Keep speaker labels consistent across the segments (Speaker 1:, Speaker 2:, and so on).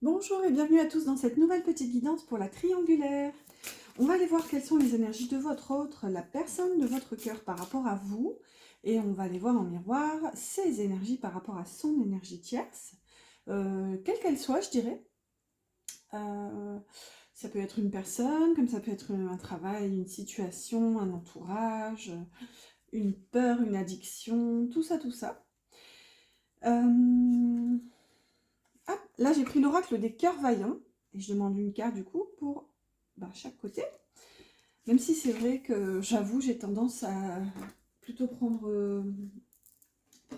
Speaker 1: Bonjour et bienvenue à tous dans cette nouvelle petite guidance pour la triangulaire. On va aller voir quelles sont les énergies de votre autre, la personne de votre cœur par rapport à vous. Et on va aller voir en miroir ses énergies par rapport à son énergie tierce, quelle qu'elle soit, je dirais. Euh, Ça peut être une personne, comme ça peut être un travail, une situation, un entourage, une peur, une addiction, tout ça, tout ça. Euh, Ah, là j'ai pris l'oracle des cœurs vaillants et je demande une carte du coup pour chaque côté. Même si c'est vrai que j'avoue j'ai tendance à plutôt prendre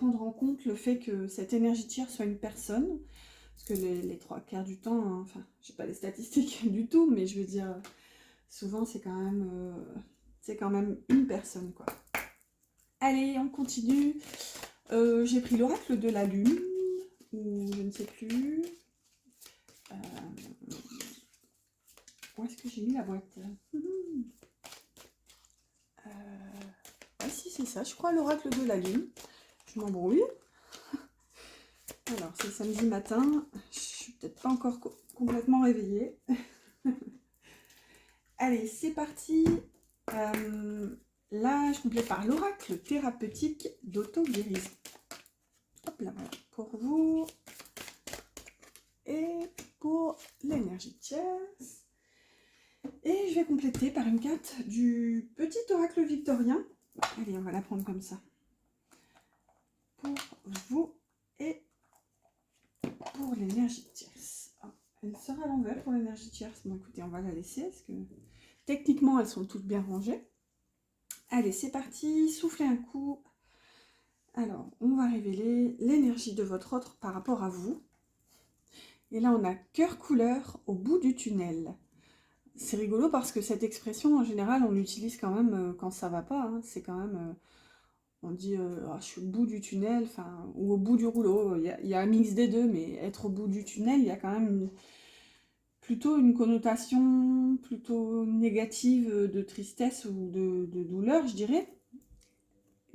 Speaker 1: en compte le fait que cette énergie tiers soit une personne. Parce que les trois quarts du temps, hein, enfin j'ai pas les statistiques du tout, mais je veux dire souvent c'est quand même une personne quoi. Allez on continue. J'ai pris l'oracle de la lune, ou je ne sais plus. Euh, Où est-ce que j'ai mis la boîte? Ah si, c'est ça, je crois l'oracle de la lune. Je m'embrouille. Alors, c'est samedi matin. Je suis peut-être pas encore complètement réveillée. Allez, c'est parti. Là, je complète par l'oracle thérapeutique d'auto-guérison. Hop là, voilà. Pour vous et pour l'énergie tierce. Et je vais compléter par une carte du petit oracle victorien. Allez, on va la prendre comme ça. Pour vous et pour l'énergie tierce. Ah, elle sera à l'envers pour l'énergie tierce. Bon, écoutez, on va la laisser parce que techniquement, elles sont toutes bien rangées. Allez, c'est parti. Soufflez un coup. Alors, on va révéler l'énergie de votre autre par rapport à vous. Et là, on a cœur couleur au bout du tunnel. C'est rigolo parce que cette expression, en général, on l'utilise quand même quand ça va pas. Hein. C'est quand même... on dit oh, je suis au bout du tunnel, ou au bout du rouleau. Il y a un mix des deux, mais être au bout du tunnel, il y a quand même plutôt une connotation plutôt négative de tristesse ou de douleur, je dirais.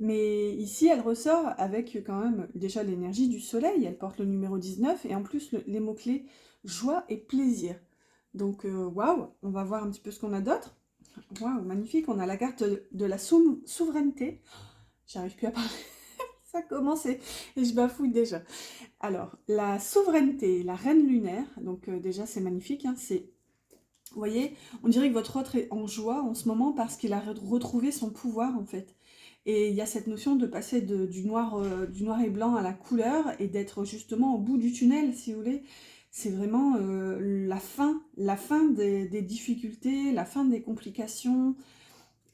Speaker 1: Mais ici, elle ressort avec quand même déjà l'énergie du soleil. Elle porte le numéro 19 et en plus les mots-clés joie et plaisir. Donc, waouh, on va voir un petit peu ce qu'on a d'autre. Waouh, magnifique, on a la carte de la souveraineté. J'arrive plus à parler, ça commence et je bafouille déjà. Alors, la souveraineté, la reine lunaire, donc déjà c'est magnifique, hein, c'est, vous voyez, on dirait que votre autre est en joie en ce moment parce qu'il a retrouvé son pouvoir en fait. Et il y a cette notion de passer du noir et blanc à la couleur et d'être justement au bout du tunnel, si vous voulez. C'est vraiment la fin des difficultés, la fin des complications.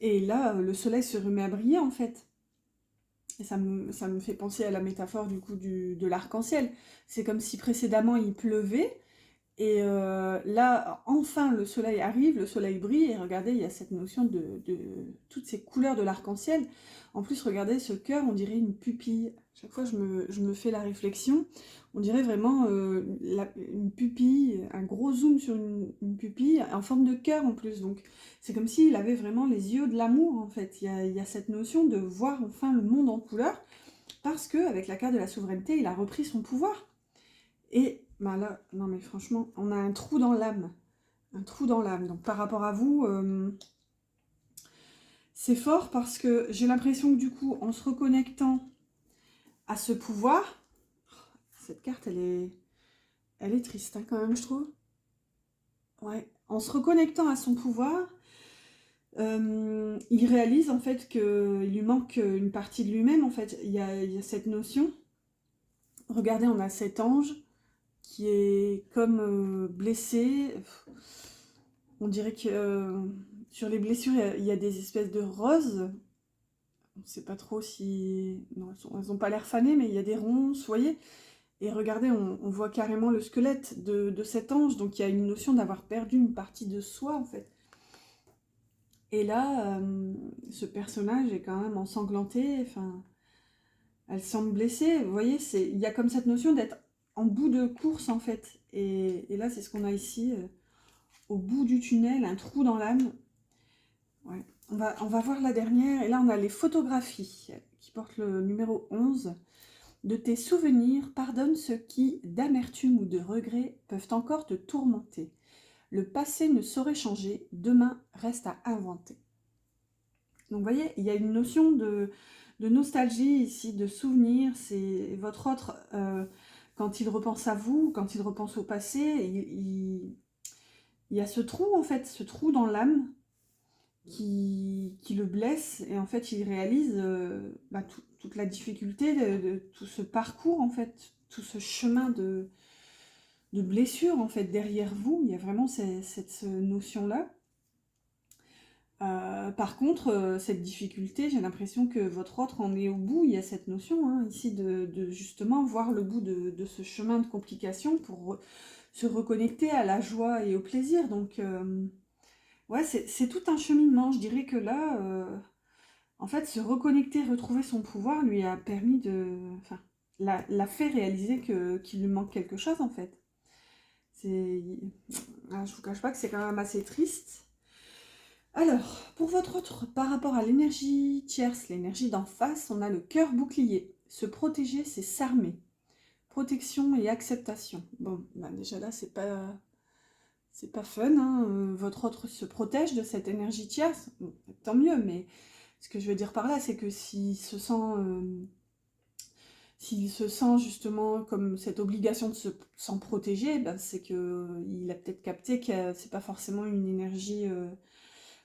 Speaker 1: Et là, le soleil se remet à briller en fait. Et ça me fait penser à la métaphore du coup de l'arc-en-ciel. C'est comme si précédemment il pleuvait, et là, enfin, le soleil arrive, le soleil brille, et regardez, il y a cette notion de toutes ces couleurs de l'arc-en-ciel. En plus, regardez, ce cœur, on dirait une pupille. Chaque fois, je me fais la réflexion, on dirait vraiment une pupille, un gros zoom sur une pupille, en forme de cœur en plus. Donc, c'est comme s'il avait vraiment les yeux de l'amour, en fait. Il y a cette notion de voir enfin le monde en couleur, parce qu'avec la carte de la souveraineté, il a repris son pouvoir. Et ben là, non mais franchement, on a un trou dans l'âme. Un trou dans l'âme. Donc par rapport à vous, c'est fort parce que j'ai l'impression que du coup, en se reconnectant à ce pouvoir, cette carte, elle est triste hein, quand même, je trouve. Ouais. En se reconnectant à son pouvoir, il réalise en fait qu'il lui manque une partie de lui-même. En fait, il y a cette notion. Regardez, on a cet ange qui est comme blessé. On dirait que sur les blessures, il y a des espèces de roses. On ne sait pas trop si... Non, elles ont pas l'air fanées, mais il y a des ronces, vous voyez. Et regardez, on voit carrément le squelette de cet ange. Donc il y a une notion d'avoir perdu une partie de soi, en fait. Et là, ce personnage est quand même ensanglanté. Enfin, elle semble blessée. Vous voyez, il y a comme cette notion d'être en bout de course, en fait. Et là, c'est ce qu'on a ici. Au bout du tunnel, un trou dans l'âme. Ouais. On va voir la dernière. Et là, on a les photographies qui portent le numéro 11. de tes souvenirs, pardonne ceux qui, d'amertume ou de regret, peuvent encore te tourmenter. Le passé ne saurait changer, demain reste à inventer. Donc vous voyez, il y a une notion de nostalgie ici, de souvenir. C'est votre autre, quand il repense à vous, quand il repense au passé, il y a ce trou en fait, ce trou dans l'âme qui le blesse, et en fait il réalise toute la difficulté de tout ce parcours en fait, tout ce chemin de blessure en fait derrière vous. Il y a vraiment cette notion-là. Par contre, cette difficulté, j'ai l'impression que votre autre en est au bout. Il y a cette notion ici de justement voir le bout de ce chemin de complication pour se reconnecter à la joie et au plaisir. Donc, ouais, c'est tout un cheminement. Je dirais que là, en fait, se reconnecter, retrouver son pouvoir lui a permis de... Enfin, l'a fait réaliser qu'il lui manque quelque chose, en fait. Je vous cache pas que c'est quand même assez triste. Alors, pour votre autre, par rapport à l'énergie tierce, l'énergie d'en face, on a le cœur bouclier. Se protéger, c'est s'armer. Protection et acceptation. Bon, déjà là, c'est pas fun, hein. Votre autre se protège de cette énergie tierce. Bon, tant mieux, mais ce que je veux dire par là, c'est que s'il se sent justement comme cette obligation de s'en protéger, ben c'est qu'il a peut-être capté que c'est pas forcément une énergie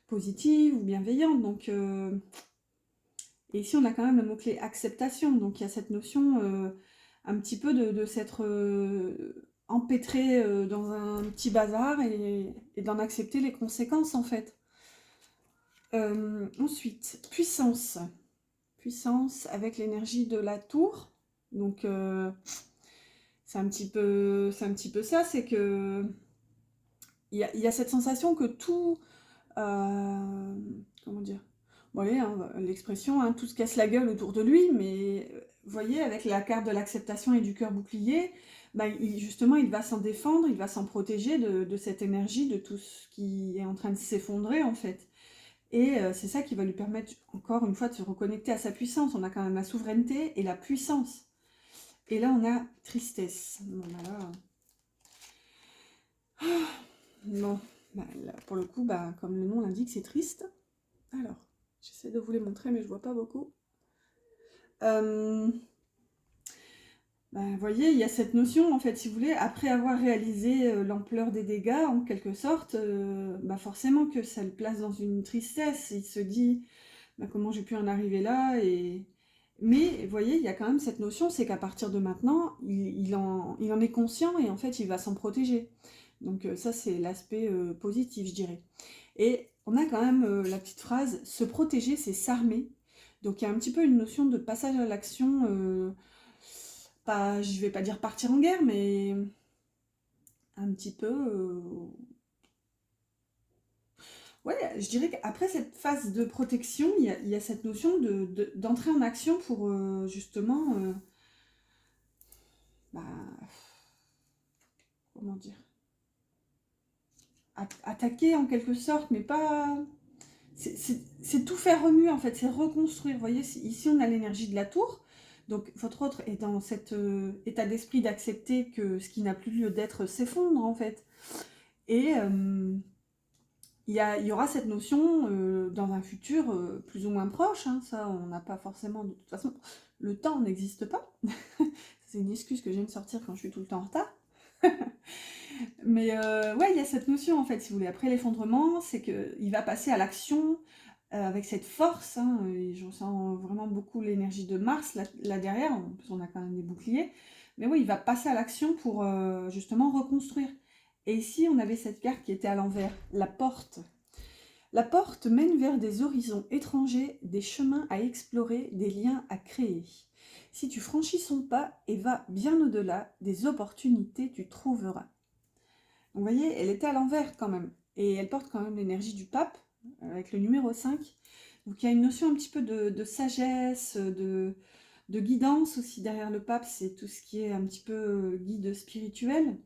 Speaker 1: positive ou bienveillante. Donc, et ici, on a quand même le mot-clé acceptation. Donc, il y a cette notion un petit peu de s'être empêtré dans un petit bazar et d'en accepter les conséquences, en fait. Ensuite, puissance. Puissance avec l'énergie de la tour. Donc, c'est un petit peu ça, c'est que il y a cette sensation que tout... comment dire? Bon, allez, l'expression, tout se casse la gueule autour de lui, mais vous voyez, avec la carte de l'acceptation et du cœur bouclier, justement, il va s'en défendre, il va s'en protéger de cette énergie, de tout ce qui est en train de s'effondrer, en fait. Et c'est ça qui va lui permettre, encore une fois, de se reconnecter à sa puissance. On a quand même la souveraineté et la puissance. Et là, on a tristesse. Bon, bon, là, pour le coup, comme le nom l'indique, c'est triste. Alors, j'essaie de vous les montrer, mais je vois pas beaucoup. Vous voyez, il y a cette notion, en fait, si vous voulez, après avoir réalisé l'ampleur des dégâts, en quelque sorte, forcément que ça le place dans une tristesse. Il se dit, comment j'ai pu en arriver là Mais, vous voyez, il y a quand même cette notion, c'est qu'à partir de maintenant, il en est conscient et en fait, il va s'en protéger. Donc ça, c'est l'aspect positif, je dirais. Et on a quand même la petite phrase, se protéger, c'est s'armer. Donc il y a un petit peu une notion de passage à l'action, je vais pas dire partir en guerre, mais un petit peu... Ouais, je dirais qu'après cette phase de protection, il y a cette notion d'entrer en action pour justement... comment dire, attaquer en quelque sorte, mais pas... C'est tout faire remuer en fait, c'est reconstruire. Vous voyez, ici on a l'énergie de la tour, donc votre autre est dans cet état d'esprit d'accepter que ce qui n'a plus lieu d'être s'effondre en fait. Et il y aura cette notion dans un futur plus ou moins proche, ça on n'a pas forcément, de toute façon, le temps n'existe pas. C'est une excuse que je viens de sortir quand je suis tout le temps en retard. Mais ouais, il y a cette notion en fait, si vous voulez, après l'effondrement, c'est qu'il va passer à l'action avec cette force, et je ressens vraiment beaucoup l'énergie de Mars là derrière, en plus on a quand même des boucliers, mais oui, il va passer à l'action pour justement reconstruire. Et ici, on avait cette carte qui était à l'envers, la porte. La porte mène vers des horizons étrangers, des chemins à explorer, des liens à créer. Si tu franchis son pas et vas bien au-delà, des opportunités tu trouveras. Vous voyez, elle était à l'envers quand même. Et elle porte quand même l'énergie du pape, avec le numéro 5. Donc il y a une notion un petit peu de sagesse, de guidance aussi derrière le pape. C'est tout ce qui est un petit peu guide spirituel.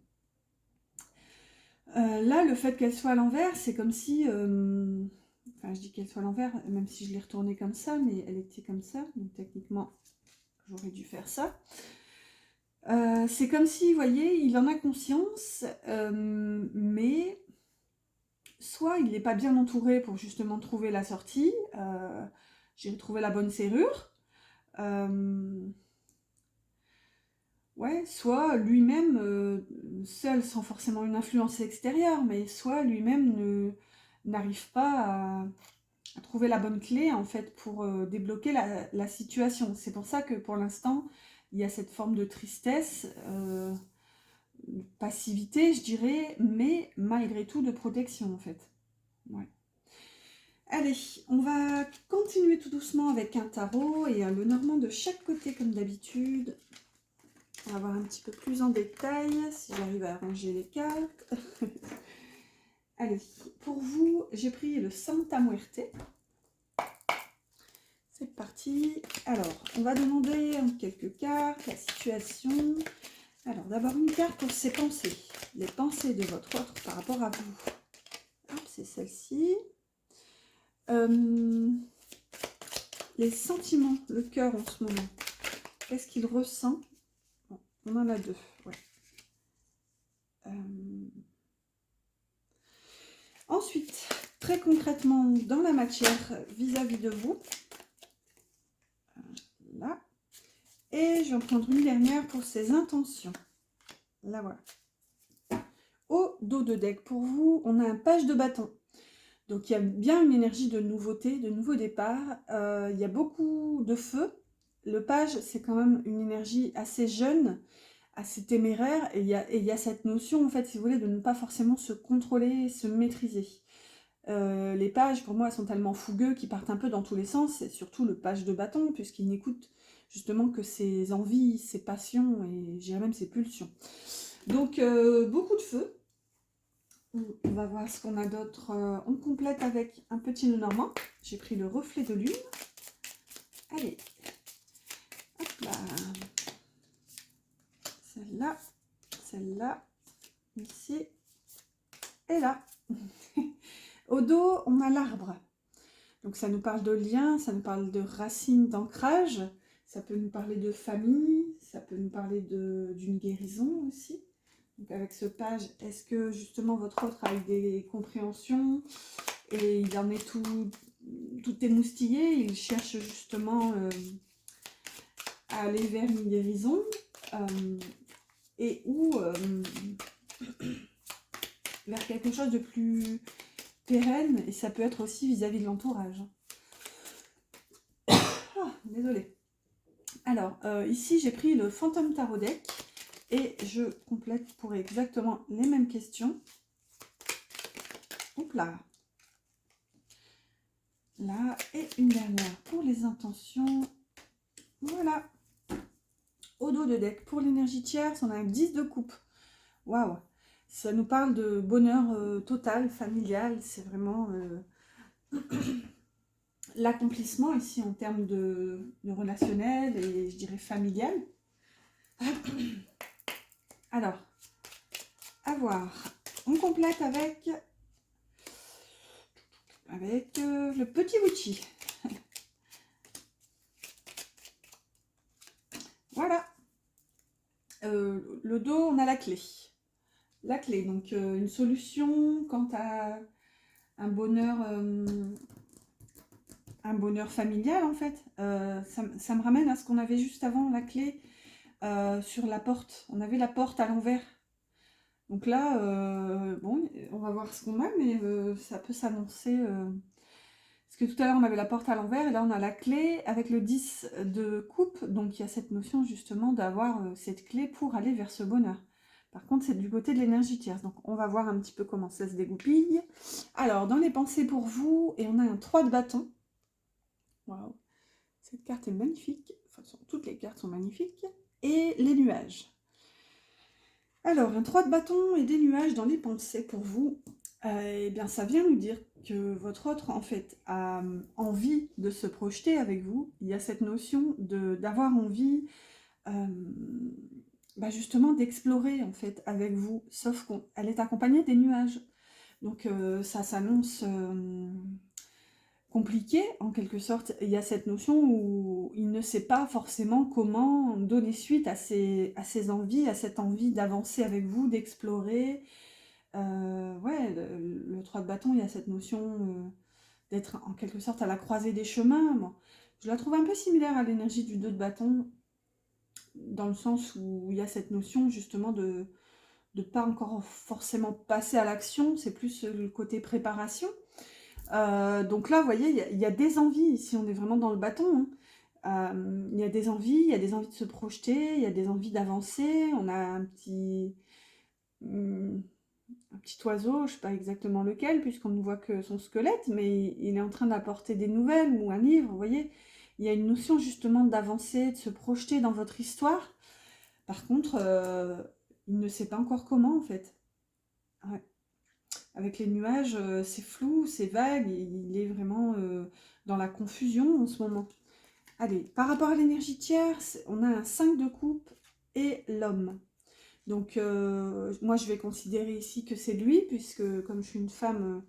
Speaker 1: Là, le fait qu'elle soit à l'envers, c'est comme si... enfin, je dis qu'elle soit à l'envers, même si je l'ai retournée comme ça, mais elle était comme ça. Donc techniquement, j'aurais dû faire ça. C'est comme si, vous voyez, il en a conscience, mais soit il n'est pas bien entouré pour justement trouver la sortie, j'ai trouvé la bonne serrure, ouais, soit lui-même, seul, sans forcément une influence extérieure, mais soit lui-même n'arrive pas à trouver la bonne clé en fait pour débloquer la situation. C'est pour ça que pour l'instant, il y a cette forme de tristesse, passivité, je dirais, mais malgré tout de protection en fait. Ouais. Allez, on va continuer tout doucement avec un tarot et le normand de chaque côté comme d'habitude. On va voir un petit peu plus en détail si j'arrive à arranger les cartes. Allez, pour vous, j'ai pris le Santa Muerte. C'est parti. Alors, on va demander en quelques cartes la situation. Alors, d'abord une carte pour ses pensées. Les pensées de votre autre par rapport à vous. C'est celle-ci. Les sentiments, le cœur en ce moment. Qu'est-ce qu'il ressent? Bon, on en a deux. Ouais. Ensuite, très concrètement, dans la matière vis-à-vis de vous. Là. Et je vais en prendre une dernière pour ses intentions. Là, voilà. Au dos de deck, pour vous, on a un page de bâton. Donc, il y a bien une énergie de nouveauté, de nouveau départ. Il y a beaucoup de feu. Le page, c'est quand même une énergie assez jeune, assez téméraire. Et il y a cette notion, en fait, si vous voulez, de ne pas forcément se contrôler, se maîtriser. Les pages, pour moi, sont tellement fougueux qu'ils partent un peu dans tous les sens. Et surtout le page de bâton, puisqu'il n'écoute justement que ses envies, ses passions et je dirais même ses pulsions. Donc, beaucoup de feu. On va voir ce qu'on a d'autre. On complète avec un petit nœud normand. J'ai pris le reflet de lune. Allez. Hop là. Celle-là. Celle-là. Ici. Et là. Au dos, on a l'arbre. Donc ça nous parle de lien, ça nous parle de racines, d'ancrage. Ça peut nous parler de famille. Ça peut nous parler d'une guérison aussi. Donc avec ce page, est-ce que justement votre autre a eu des compréhensions et il en est tout émoustillé, il cherche justement à aller vers une guérison et ou vers quelque chose de plus pérenne, et ça peut être aussi vis-à-vis de l'entourage. Oh, désolée. Alors, ici j'ai pris le Phantom Tarot Deck. Et je complète pour exactement les mêmes questions. Hop là. Là, et une dernière pour les intentions. Voilà. Au dos de deck, pour l'énergie tierce, on a un 10 de coupe. Waouh. Ça nous parle de bonheur total, familial. C'est vraiment l'accomplissement ici en termes de relationnel et je dirais familial. Alors, à voir. On complète avec le petit outil. Voilà. Le dos, on a la clé. La clé, donc une solution quant à un bonheur familial en fait. Ça me ramène à ce qu'on avait juste avant, la clé sur la porte. On avait la porte à l'envers. Donc là, bon, on va voir ce qu'on a, mais ça peut s'annoncer. Parce que tout à l'heure, on avait la porte à l'envers, et là, on a la clé avec le 10 de coupe. Donc, il y a cette notion, justement, d'avoir cette clé pour aller vers ce bonheur. Par contre, c'est du côté de l'énergie tierce. Donc, on va voir un petit peu comment ça se dégoupille. Alors, dans les pensées pour vous, et on a un 3 de bâton. Waouh! Cette carte est magnifique. Enfin, toutes les cartes sont magnifiques. Et les nuages. Alors, un 3 de bâton et des nuages dans les pensées pour vous. Eh bien, ça vient nous dire que votre autre, en fait, a envie de se projeter avec vous. Il y a cette notion d'avoir envie, justement, d'explorer, en fait, avec vous. Sauf qu'elle est accompagnée des nuages. Donc, ça s'annonce compliqué, en quelque sorte. Il y a cette notion où il ne sait pas forcément comment donner suite à ses envies, à cette envie d'avancer avec vous, d'explorer. Ouais, le 3 de bâton, il y a cette notion d'être en quelque sorte à la croisée des chemins. Bon, je la trouve un peu similaire à l'énergie du 2 de bâton, dans le sens où il y a cette notion justement de ne pas encore forcément passer à l'action, c'est plus le côté préparation. Donc là, vous voyez, il y a des envies, ici on est vraiment dans le bâton, hein. Il y a des envies, il y a des envies de se projeter, il y a des envies d'avancer, on a un petit oiseau, je ne sais pas exactement lequel, puisqu'on ne voit que son squelette, mais il est en train d'apporter des nouvelles ou un livre, vous voyez. Il y a une notion justement d'avancer, de se projeter dans votre histoire. Par contre, il ne sait pas encore comment en fait. Ouais. Avec les nuages, c'est flou, c'est vague, il est vraiment dans la confusion en ce moment. Allez, par rapport à l'énergie tierce, on a un 5 de coupe et l'homme. Donc, moi, je vais considérer ici que c'est lui, puisque comme je suis une femme,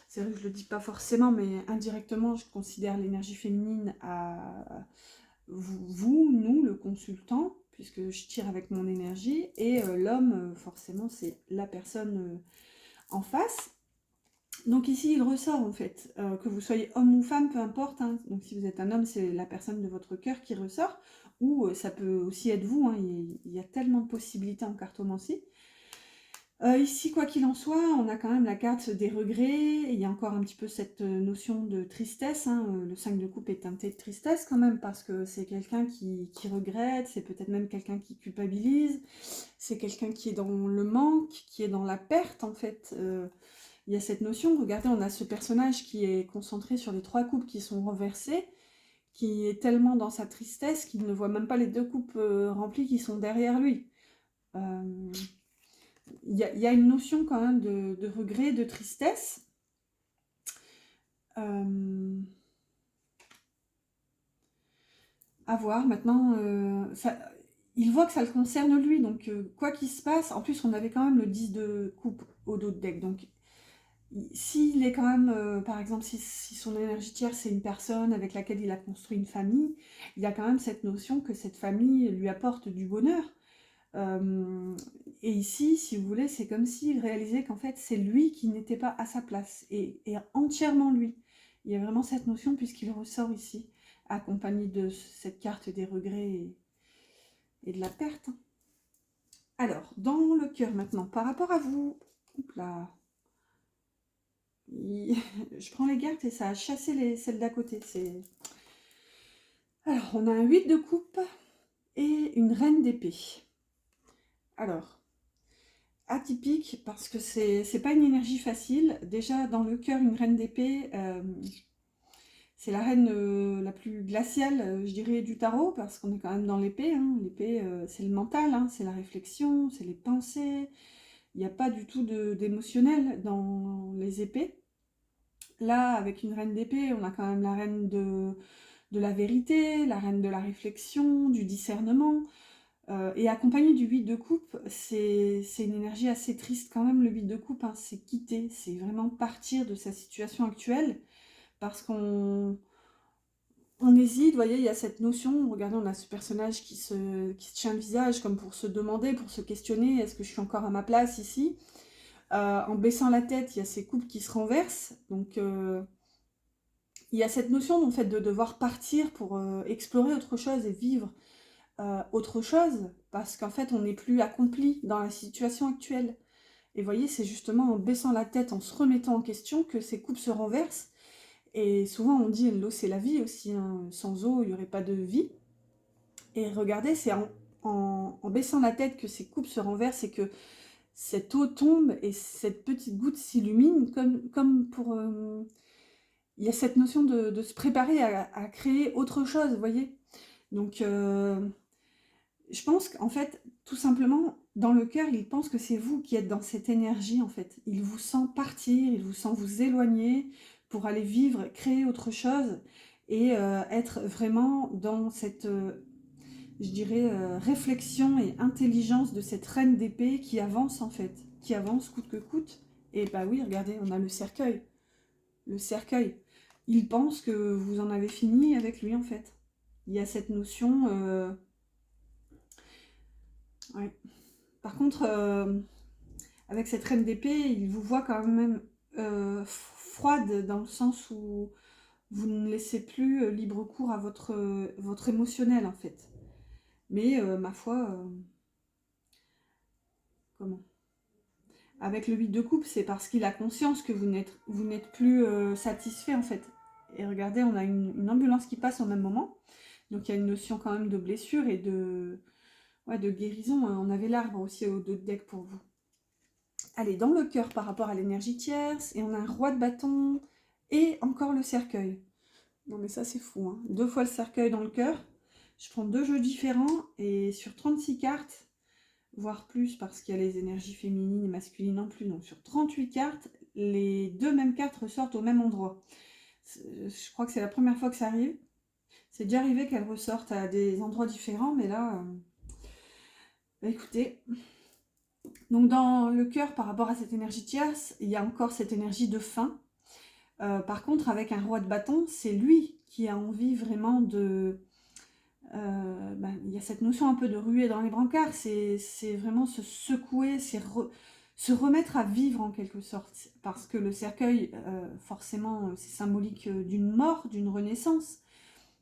Speaker 1: c'est vrai que je ne le dis pas forcément, mais indirectement, je considère l'énergie féminine à vous, nous, le consultant, puisque je tire avec mon énergie, et l'homme, forcément, c'est la personne en face. Donc ici, il ressort en fait, que vous soyez homme ou femme, peu importe, hein. Donc si vous êtes un homme, c'est la personne de votre cœur qui ressort, ou ça peut aussi être vous, hein. Il y a tellement de possibilités en cartomancie. Ici, quoi qu'il en soit, on a quand même la carte des regrets, il y a encore un petit peu cette notion de tristesse, hein. Le 5 de coupe est teinté de tristesse quand même, parce que c'est quelqu'un qui regrette, c'est peut-être même quelqu'un qui culpabilise, c'est quelqu'un qui est dans le manque, qui est dans la perte en fait. Il y a cette notion, regardez, on a ce personnage qui est concentré sur les 3 coupes qui sont renversées, qui est tellement dans sa tristesse qu'il ne voit même pas les 2 coupes remplies qui sont derrière lui. Il y a une notion quand même de regret, de tristesse. À voir, maintenant, il voit que ça le concerne lui, donc quoi qu'il se passe, en plus on avait quand même le 10 de coupe au dos de deck, donc s'il est quand même, par exemple, si son énergie tierce c'est une personne avec laquelle il a construit une famille, il y a quand même cette notion que cette famille lui apporte du bonheur. Et ici, si vous voulez, c'est comme s'il réalisait qu'en fait c'est lui qui n'était pas à sa place, et entièrement lui. Il y a vraiment cette notion puisqu'il ressort ici, accompagné de cette carte des regrets et de la perte. Alors, dans le cœur maintenant, par rapport à vous, oups là, je prends les cartes et ça a chassé celles d'à côté. Alors, on a un 8 de coupe et une reine d'épée. Alors, atypique parce que c'est pas une énergie facile. Déjà, dans le cœur, une reine d'épée, c'est la reine la plus glaciale, je dirais, du tarot, parce qu'on est quand même dans l'épée, hein. L'épée, c'est le mental, hein, c'est la réflexion, c'est les pensées. Il n'y a pas du tout d'émotionnel dans les épées. Là, avec une reine d'épée, on a quand même la reine de la vérité, la reine de la réflexion, du discernement. Et accompagné du 8 de coupe, c'est une énergie assez triste quand même, le 8 de coupe, hein. C'est quitter, c'est vraiment partir de sa situation actuelle, parce qu'on hésite, vous voyez, il y a cette notion, regardez, on a ce personnage qui se tient le visage comme pour se demander, pour se questionner, est-ce que je suis encore à ma place ici? En baissant la tête, il y a ces coupes qui se renversent, donc il y a cette notion en fait de devoir partir pour explorer autre chose et vivre autre chose, parce qu'en fait on n'est plus accompli dans la situation actuelle. Et vous voyez, c'est justement en baissant la tête, en se remettant en question, que ces coupes se renversent. Et souvent on dit l'eau c'est la vie aussi, hein. Sans eau il n'y aurait pas de vie. Et regardez, c'est en baissant la tête que ces coupes se renversent et que cette eau tombe et cette petite goutte s'illumine comme pour... il y a cette notion de se préparer à créer autre chose, vous voyez. Donc, je pense qu'en fait, tout simplement, dans le cœur, il pense que c'est vous qui êtes dans cette énergie, en fait. Il vous sent partir, il vous sent vous éloigner pour aller vivre, créer autre chose et être vraiment dans cette, je dirais, réflexion et intelligence de cette reine d'épée qui avance, en fait, qui avance coûte que coûte. Et bah oui, regardez, on a le cercueil. Le cercueil. il pense que vous en avez fini avec lui en fait. Il y a cette notion... ouais. Par contre, avec cette reine d'épée, il vous voit quand même froide dans le sens où vous ne laissez plus libre cours à votre émotionnel en fait. Mais ma foi, comment? Avec le 8 de coupe, c'est parce qu'il a conscience que vous n'êtes plus satisfait en fait. Et regardez, on a une ambulance qui passe au même moment. Donc il y a une notion quand même de blessure et ouais, de guérison. On avait l'arbre aussi au dos de deck pour vous. Allez, dans le cœur par rapport à l'énergie tierce. Et on a un roi de bâton et encore le cercueil. Non mais ça c'est fou, hein. 2 fois le cercueil dans le cœur. Je prends 2 jeux différents et sur 36 cartes, voire plus parce qu'il y a les énergies féminines et masculines en plus. Donc sur 38 cartes, les 2 mêmes cartes ressortent au même endroit. Je crois que c'est la première fois que ça arrive. C'est déjà arrivé qu'elles ressortent à des endroits différents, mais là, bah écoutez. Donc dans le cœur, par rapport à cette énergie tierce, il y a encore cette énergie de fin. Par contre, avec un roi de bâton, c'est lui qui a envie vraiment de... il y a cette notion un peu de ruer dans les brancards, c'est vraiment se secouer, se remettre à vivre en quelque sorte. Parce que le cercueil, forcément, c'est symbolique d'une mort, d'une renaissance.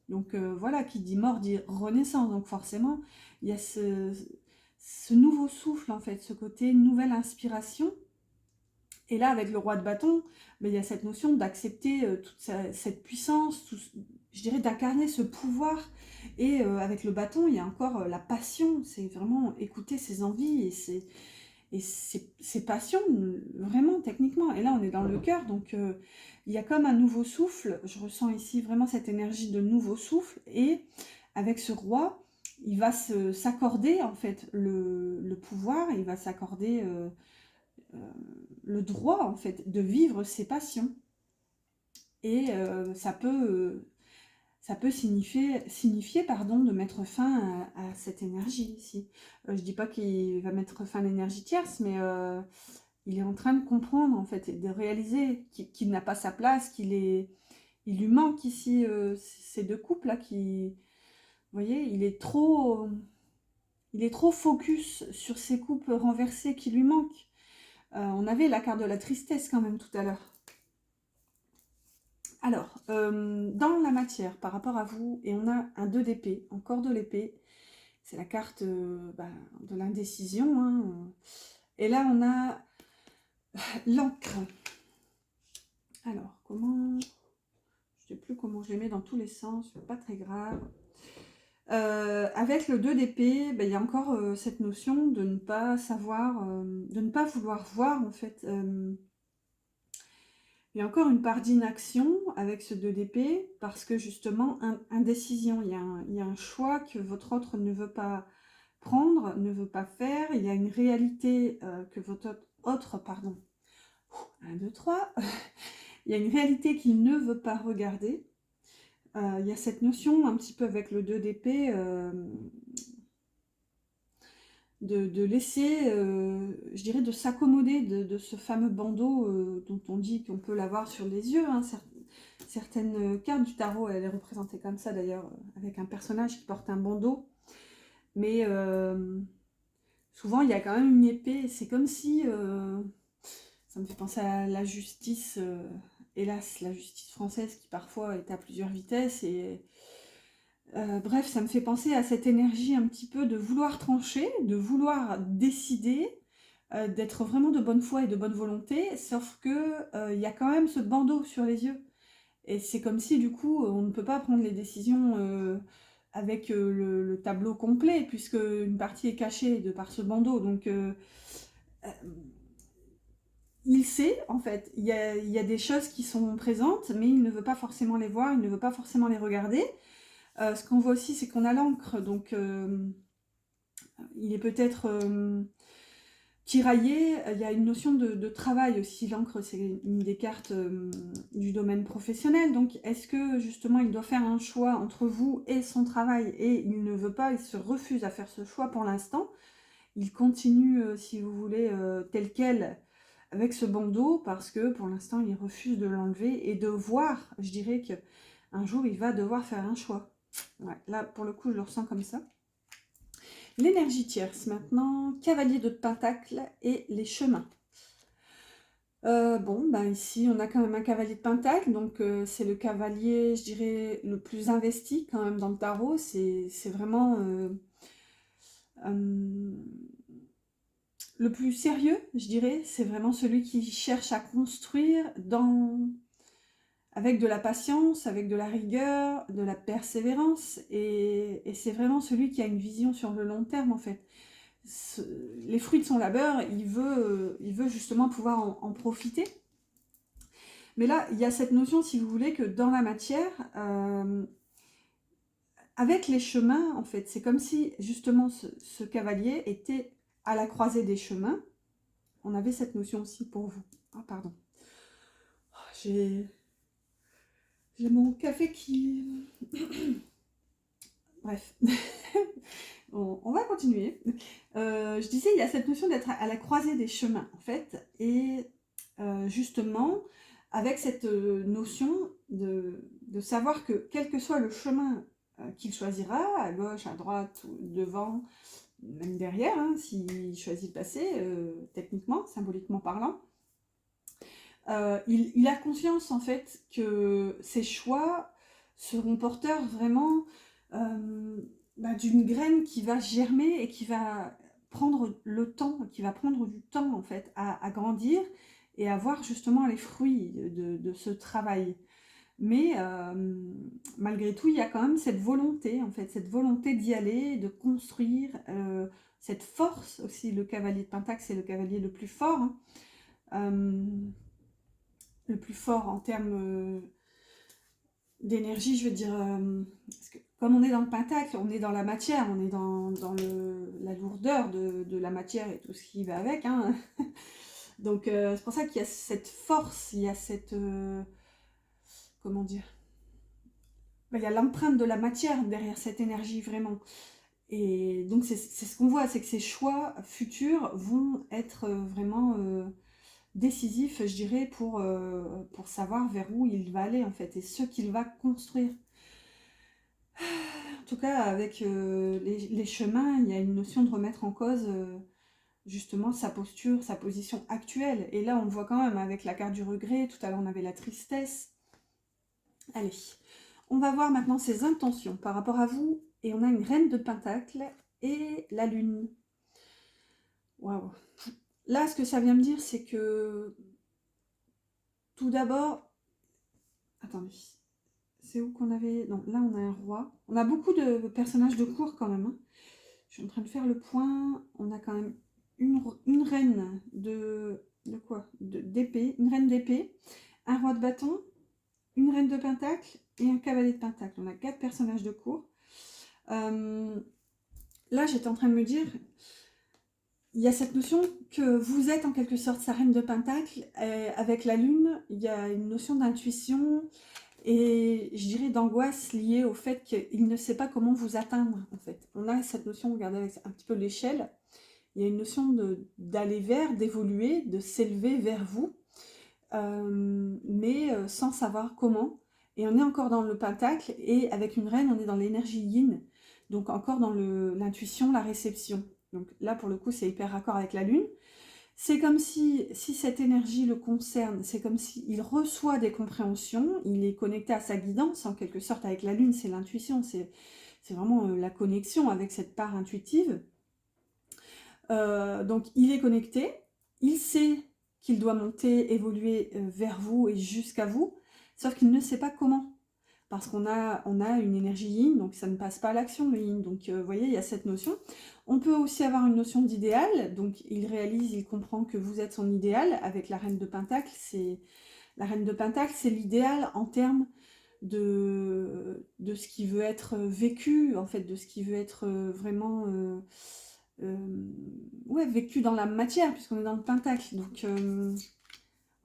Speaker 1: Donc voilà, qui dit mort dit renaissance. Donc forcément, il y a ce nouveau souffle, en fait, ce côté nouvelle inspiration. Et là, avec le roi de bâton, il y a cette notion d'accepter toute cette puissance, je dirais d'incarner ce pouvoir. Et avec le bâton, il y a encore la passion. C'est vraiment écouter ses envies et ses passions, vraiment, techniquement. Et là, on est dans le cœur, donc il y a comme un nouveau souffle. Je ressens ici vraiment cette énergie de nouveau souffle. Et avec ce roi, il va s'accorder, en fait, le pouvoir. Il va s'accorder... le droit en fait de vivre ses passions et ça peut signifier pardon, de mettre fin à cette énergie ici. Je dis pas qu'il va mettre fin à l'énergie tierce, mais il est en train de comprendre en fait et de réaliser qu'il n'a pas sa place, il lui manque ici ces 2 couples là qui, vous voyez, il est trop focus sur ces coupes renversées qui lui manquent. On avait la carte de la tristesse quand même tout à l'heure. Alors, dans la matière, par rapport à vous, et on a un 2 d'épée, encore de l'épée. C'est la carte de l'indécision. Hein. Et là, on a l'encre. Alors, comment... Je ne sais plus comment je les mets dans tous les sens, pas très grave. Avec le 2 d'épée, il y a encore cette notion de ne pas savoir, de ne pas vouloir voir en fait... il y a encore une part d'inaction avec ce 2 d'épée, parce que justement, indécision, il y a un choix que votre autre ne veut pas prendre, ne veut pas faire, il y a une réalité que votre autre, pardon, 1, 2, 3, il y a une réalité qu'il ne veut pas regarder. Il y a cette notion, un petit peu avec le 2 d'épée, de laisser, je dirais, de s'accommoder de ce fameux bandeau dont on dit qu'on peut l'avoir sur les yeux. Hein. Certaines cartes du tarot, elle est représentée comme ça d'ailleurs, avec un personnage qui porte un bandeau. Mais souvent, il y a quand même une épée. C'est comme si... ça me fait penser à la justice, hélas, la justice française qui parfois est à plusieurs vitesses et... bref, ça me fait penser à cette énergie un petit peu de vouloir trancher, de vouloir décider, d'être vraiment de bonne foi et de bonne volonté, sauf que y a quand même ce bandeau sur les yeux. Et c'est comme si du coup, on ne peut pas prendre les décisions avec le tableau complet, puisque une partie est cachée de par ce bandeau. Donc, il sait, en fait, il y a des choses qui sont présentes, mais il ne veut pas forcément les voir, il ne veut pas forcément les regarder. Ce qu'on voit aussi, c'est qu'on a l'encre, donc il est peut-être tiraillé. Il y a une notion de travail aussi. L'encre, c'est une des cartes du domaine professionnel. Donc, est-ce que justement, il doit faire un choix entre vous et son travail et il ne veut pas, il se refuse à faire ce choix pour l'instant. Il continue, si vous voulez, tel quel, avec ce bandeau parce que pour l'instant il refuse de l'enlever et de voir, je dirais qu'un jour il va devoir faire un choix. Ouais, là pour le coup je le ressens comme ça. L'énergie tierce maintenant, cavalier de pentacle et les chemins. Bon, ben ici on a quand même un cavalier de pentacle, donc c'est le cavalier, je dirais, le plus investi quand même dans le tarot. C'est vraiment le plus sérieux, je dirais. C'est vraiment celui qui cherche à construire avec de la patience, avec de la rigueur, de la persévérance, et c'est vraiment celui qui a une vision sur le long terme en fait. Les fruits de son labeur, il veut justement pouvoir en profiter. Mais là, il y a cette notion, si vous voulez, que dans la matière, avec les chemins, en fait, c'est comme si justement ce cavalier était à la croisée des chemins. On avait cette notion aussi pour vous. Ah, pardon. Oh, j'ai mon café qui... Bref. On va continuer. Je disais, il y a cette notion d'être à la croisée des chemins, en fait. Et justement, avec cette notion de savoir que quel que soit le chemin qu'il choisira, à gauche, à droite, ou devant, même derrière, hein, s'il choisit de passer, techniquement, symboliquement parlant, il a conscience en fait que ses choix seront porteurs vraiment d'une graine qui va germer et qui va prendre le temps, qui va prendre du temps en fait à grandir et à voir justement les fruits de ce travail. Mais malgré tout, il y a quand même cette volonté, en fait, cette volonté d'y aller, de construire, cette force aussi. Le cavalier de Pentacle, c'est le cavalier le plus fort, hein. Le plus fort en termes d'énergie, je veux dire, parce que comme on est dans le pentacle, on est dans la matière, on est dans la lourdeur de la matière et tout ce qui va avec, hein. Donc c'est pour ça qu'il y a cette force, il y a cette... comment dire, ben, il y a l'empreinte de la matière derrière cette énergie, vraiment. Et donc c'est ce qu'on voit, c'est que ces choix futurs vont être vraiment... décisif, je dirais, pour savoir vers où il va aller, en fait, et ce qu'il va construire. En tout cas, avec les chemins, il y a une notion de remettre en cause, justement, sa posture, sa position actuelle. Et là, on le voit quand même avec la carte du regret. Tout à l'heure, on avait la tristesse. Allez, on va voir maintenant ses intentions par rapport à vous. Et on a une reine de pentacle et la lune. Waouh. Là, ce que ça vient me dire, c'est que tout d'abord... Attendez. C'est où qu'on avait... Non, là, on a un roi. On a beaucoup de personnages de cour quand même, hein. Je suis en train de faire le point. On a quand même une reine de quoi? D'épée. Une reine d'épée. Un roi de bâton. Une reine de pentacle. Et un cavalier de pentacle. On a 4 personnages de cour. Là, j'étais en train de me dire... Il y a cette notion que vous êtes en quelque sorte sa reine de pentacle. Avec la lune, il y a une notion d'intuition... Et je dirais d'angoisse liée au fait qu'il ne sait pas comment vous atteindre, en fait. On a cette notion, regardez avec un petit peu l'échelle, il y a une notion d'aller vers, d'évoluer, de s'élever vers vous, mais sans savoir comment. Et on est encore dans le pentacle, et avec une reine, on est dans l'énergie yin, donc encore dans l'intuition, la réception. Donc là, pour le coup, c'est hyper raccord avec la lune. C'est comme si cette énergie le concerne, c'est comme s'il reçoit des compréhensions, il est connecté à sa guidance, en quelque sorte, avec la lune, c'est l'intuition, c'est vraiment la connexion avec cette part intuitive. Donc il est connecté, il sait qu'il doit monter, évoluer vers vous et jusqu'à vous, sauf qu'il ne sait pas comment. Parce qu'on a une énergie yin, donc ça ne passe pas à l'action le yin. Donc vous voyez, il y a cette notion. On peut aussi avoir une notion d'idéal, donc il réalise, il comprend que vous êtes son idéal. Avec la reine de Pentacle, la reine de Pentacle, c'est l'idéal en termes de ce qui veut être vécu, en fait, de ce qui veut être vraiment ouais, vécu dans la matière, puisqu'on est dans le Pentacle. Donc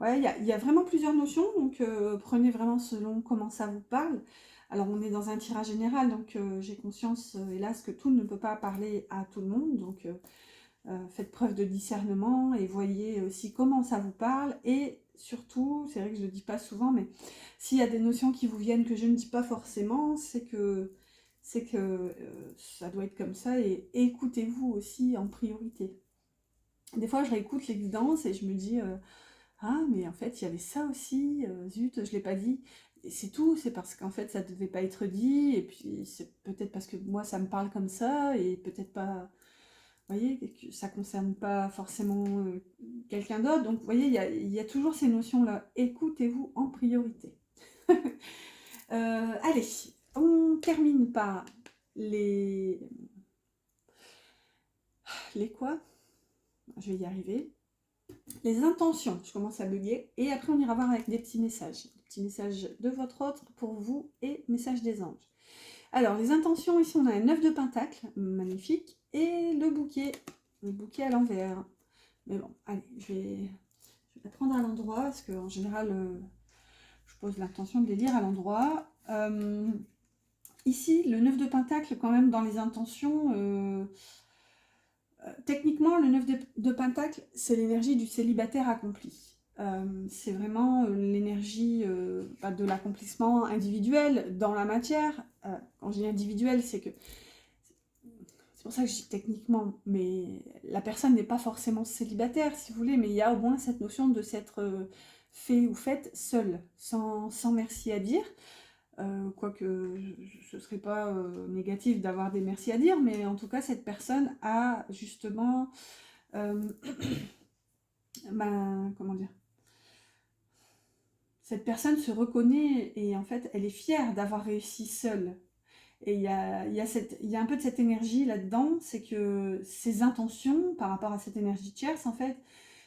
Speaker 1: ouais, il y a vraiment plusieurs notions, donc prenez vraiment selon comment ça vous parle. Alors on est dans un tirage général, donc j'ai conscience, hélas, que tout ne peut pas parler à tout le monde, donc Faites preuve de discernement et voyez aussi comment ça vous parle. Et surtout, c'est vrai que je ne le dis pas souvent, mais s'il y a des notions qui vous viennent que je ne dis pas forcément, c'est que ça doit être comme ça. Et écoutez-vous aussi en priorité. Des fois, je réécoute les guidances et je me dis ah, mais en fait, il y avait ça aussi, zut, je ne l'ai pas dit. Et c'est tout, c'est parce qu'en fait, ça ne devait pas être dit, et puis c'est peut-être parce que moi, ça me parle comme ça, et peut-être pas, vous voyez, que ça ne concerne pas forcément quelqu'un d'autre. Donc, vous voyez, il y a toujours ces notions-là. Écoutez-vous en priorité. Allez, on termine par les... Les quoi? Je vais y arriver. Les intentions, je commence à bugger, et après on ira voir avec des petits messages de votre autre pour vous et messages des anges. Alors les intentions, ici on a un 9 de pentacle, magnifique, et le bouquet à l'envers. Mais bon, allez, je vais la prendre à l'endroit, parce qu'en général, je pose l'intention de les lire à l'endroit. Ici, le 9 de pentacle, quand même, dans les intentions... techniquement, le 9 de pentacle, c'est l'énergie du célibataire accompli. C'est vraiment l'énergie de l'accomplissement individuel dans la matière. Quand je dis individuel, c'est que... C'est pour ça que je dis techniquement, mais la personne n'est pas forcément célibataire, si vous voulez, mais il y a au moins cette notion de s'être fait ou faite seule, sans merci à dire. Quoique ce ne serait pas négatif d'avoir des merci à dire, mais en tout cas, cette personne a justement, comment dire, cette personne se reconnaît et en fait, elle est fière d'avoir réussi seule. Et il y a un peu de cette énergie là-dedans, c'est que ses intentions par rapport à cette énergie tierce, en fait,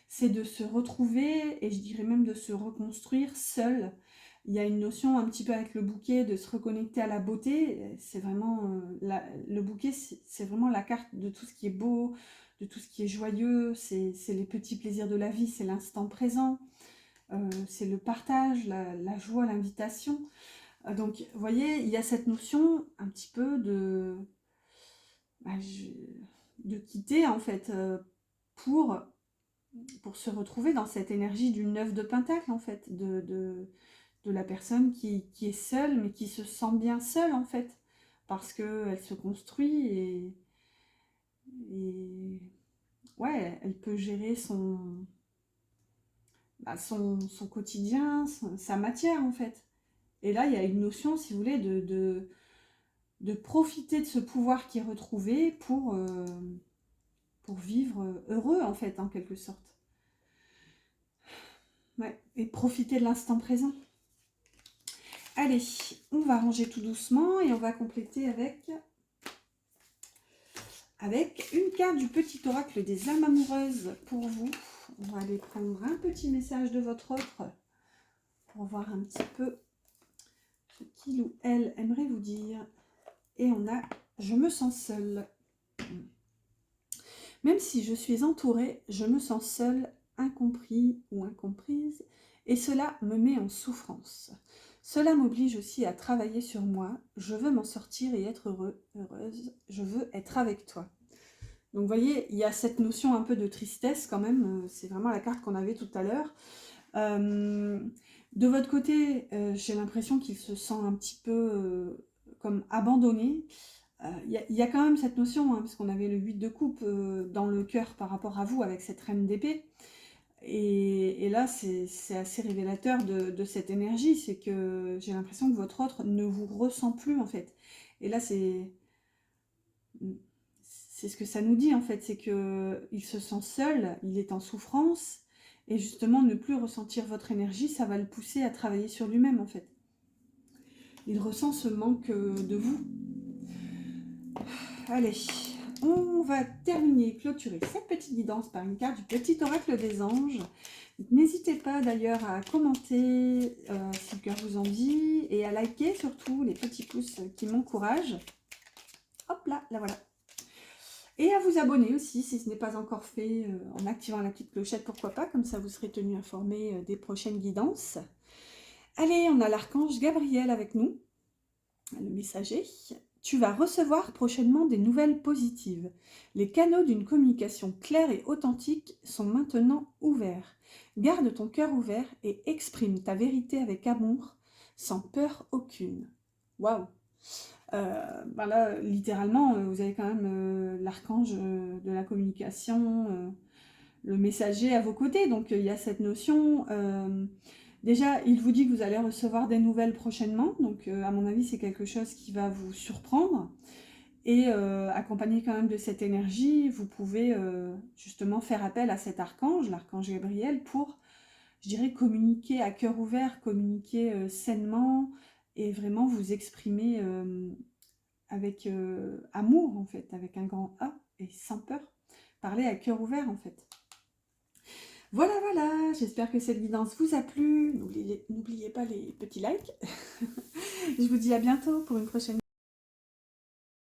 Speaker 1: c'est de se retrouver et je dirais même de se reconstruire seule. Il y a une notion un petit peu avec le bouquet de se reconnecter à la beauté. C'est vraiment le bouquet, c'est vraiment la carte de tout ce qui est beau, de tout ce qui est joyeux. C'est les petits plaisirs de la vie, c'est l'instant présent, c'est le partage, la joie, l'invitation. Donc, vous voyez, il y a cette notion un petit peu de quitter en fait pour se retrouver dans cette énergie du 9 de pentacle en fait, de la personne qui est seule, mais qui se sent bien seule en fait, parce qu'elle se construit et ouais, elle peut gérer son quotidien, sa matière en fait. Et là, il y a une notion, si vous voulez, de profiter de ce pouvoir qui est retrouvé pour vivre heureux en fait, en quelque sorte. Ouais, et profiter de l'instant présent. Allez, on va ranger tout doucement et on va compléter avec une carte du petit oracle des âmes amoureuses pour vous. On va aller prendre un petit message de votre autre pour voir un petit peu ce qu'il ou elle aimerait vous dire. Et on a « Je me sens seule ». Même si je suis entourée, je me sens seule, incompris ou incomprise, et cela me met en souffrance. Cela m'oblige aussi à travailler sur moi. Je veux m'en sortir et être heureuse. Je veux être avec toi. Donc vous voyez, il y a cette notion un peu de tristesse quand même. C'est vraiment la carte qu'on avait tout à l'heure. De votre côté, j'ai l'impression qu'il se sent un petit peu comme abandonné. Il y a quand même cette notion, hein, parce qu'on avait le 8 de coupe dans le cœur par rapport à vous avec cette reine d'épée. Et là, c'est assez révélateur de cette énergie. C'est que j'ai l'impression que votre autre ne vous ressent plus, en fait. Et là, c'est ce que ça nous dit, en fait. C'est qu'il se sent seul, il est en souffrance. Et justement, ne plus ressentir votre énergie, ça va le pousser à travailler sur lui-même, en fait. Il ressent ce manque de vous. Allez, on va terminer, clôturer cette petite guidance par une carte du petit oracle des anges. N'hésitez pas d'ailleurs à commenter si le cœur vous en dit et à liker surtout les petits pouces qui m'encouragent. Hop là, la voilà. Et à vous abonner aussi si ce n'est pas encore fait en activant la petite clochette, pourquoi pas, comme ça vous serez tenu informé des prochaines guidances. Allez, on a l'archange Gabriel avec nous, le messager, Tu vas recevoir prochainement des nouvelles positives. Les canaux d'une communication claire et authentique sont maintenant ouverts. Garde ton cœur ouvert et exprime ta vérité avec amour, sans peur aucune. Waouh! Ben là, littéralement, vous avez quand même l'archange de la communication, le messager à vos côtés. Donc, il y a cette notion. Déjà, il vous dit que vous allez recevoir des nouvelles prochainement. Donc, à mon avis, c'est quelque chose qui va vous surprendre. Et accompagné quand même de cette énergie, vous pouvez justement faire appel à cet archange, l'archange Gabriel, pour, je dirais, communiquer à cœur ouvert, communiquer sainement et vraiment vous exprimer avec amour, en fait, avec un grand A et sans peur. Parler à cœur ouvert, en fait. Voilà, voilà, j'espère que cette guidance vous a plu. N'oubliez pas les petits likes. Je vous dis à bientôt pour une prochaine